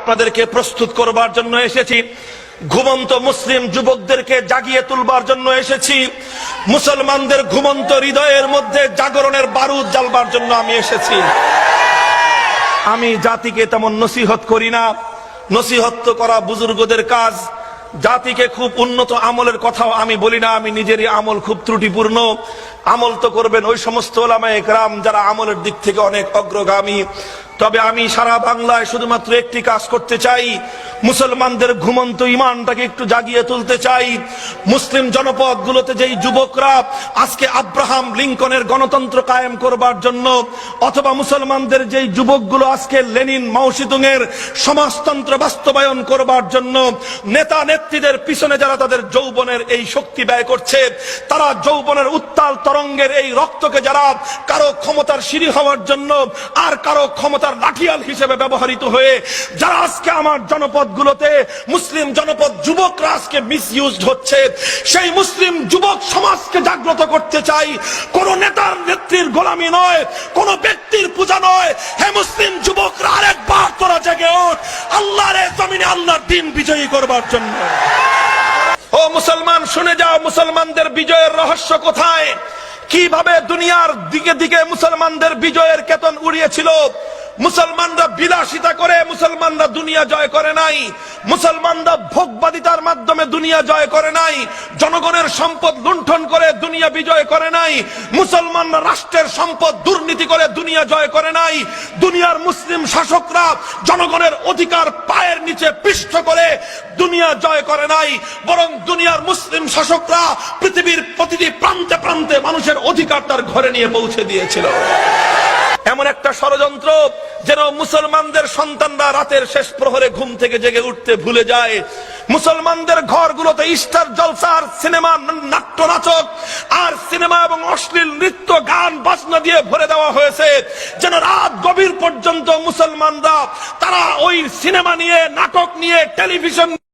আপনাদেরকে প্রস্তুত করবার জন্য এসেছি, ঘুমন্ত মুসলিম যুবকদেরকে জাগিয়ে তুলবার জন্য এসেছি, মুসলমানদের ঘুমন্ত হৃদয়ের মধ্যে জাগরণের বারুদ জ্বালবার জন্য আমি এসেছি। আমি জাতিকে তেমন নসিহত করি না, নসিহত তো করা বুজুর্গদের কাজ। জাতিকে খুব উন্নত আমলের কথাও আমি বলি না, আমি নিজেরই আমল খুব ত্রুটিপূর্ণ। আমল তো করবেন ওই সমস্ত ওলামায়ে কেরাম যারা আমলের দিক থেকে অনেক অগ্রগামী। তবে আমি সারা বাংলায় শুধুমাত্র একটি কাজ করতে চাই, মুসলমানদের ঘুমন্ত ইমানটাকে একটু জাগিয়ে তুলতে চাই। মুসলিম জনপদগুলোতে যেই যুবকরা আজকে আব্রাহাম লিঙ্কনের গণতন্ত্র কায়েম করবার জন্য, অথবা মুসলমানদের যেই যুবকগুলো আজকে লেনিন মাও সেতুংয়ের সমাজতন্ত্র বাস্তবায়ন করবার জন্য নেতা নেত্রীদের পিছনে যারা তাদের যৌবনের এই শক্তি ব্যয় করছে, তারা যৌবনের উত্তাল তরঙ্গের এই রক্তকে যারা কারো ক্ষমতার সিঁড়ি হওয়ার জন্য আর কারো ক্ষমতার লাঠিয়াল হিসেবে ব্যবহৃত হয়ে যারা আজকে আমার জনপদগুলোতে মুসলিম জনপদ যুবকরা আজকে মিসইউজড হচ্ছে, সেই মুসলিম যুবক সমাজকে জাগ্রত করতে চাই। কোন নেতার নেত্রীর গোলামি নয়, কোন ব্যক্তির পূজা নয়। হে মুসলিম যুবকরা, আরেকবার তোরা জেগে ওঠ আল্লাহর জমিনে আল্লাহর দ্বীন বিজয়ী করবার জন্য। ও মুসলমান, শুনে যাও মুসলমানদের বিজয়ের রহস্য কোথায়, কিভাবে দুনিয়ার দিকে দিকে মুসলমানদের বিজয়ের কেতন উড়িয়েছিল। মুসলমানরা বিলাসিতা করে মুসলমানরা দুনিয়া জয় করে নাই, মুসলমানরা ভোগবাদিতার মাধ্যমে দুনিয়া জয় করে নাই, জনগণের সম্পদ লুণ্ঠন করে দুনিয়া বিজয় করে নাই, মুসলমানরা রাষ্ট্রের সম্পদ দুর্নীতি করে দুনিয়া জয় করে নাই। দুনিয়ার মুসলিম শাসকরা জনগণের অধিকার পায়ের নিচে পিষ্ট করে দুনিয়া জয় করে নাই, বরং দুনিয়ার মুসলিম শাসকরা পৃথিবীর প্রতিটি প্রান্তে প্রান্তে মানুষের অধিকার তার ঘরে নিয়ে পৌঁছে দিয়েছিল। এমন একটা ষড়যন্ত্র যেন মুসলমানদের সন্তানরা রাতের শেষ প্রহরে ঘুম থেকে জেগে উঠতে ভুলে যায়। মুসলমানদের ঘরগুলোতে স্টার জলসার সিনেমা, নাট্য নাটক আর সিনেমা এবং অশ্লীল নৃত্য গান বাজনা দিয়ে ভরে দেওয়া হয়েছে, যেন রাত গভীর পর্যন্ত মুসলমানরা তারা ওই সিনেমা নিয়ে, নাটক নিয়ে, টেলিভিশন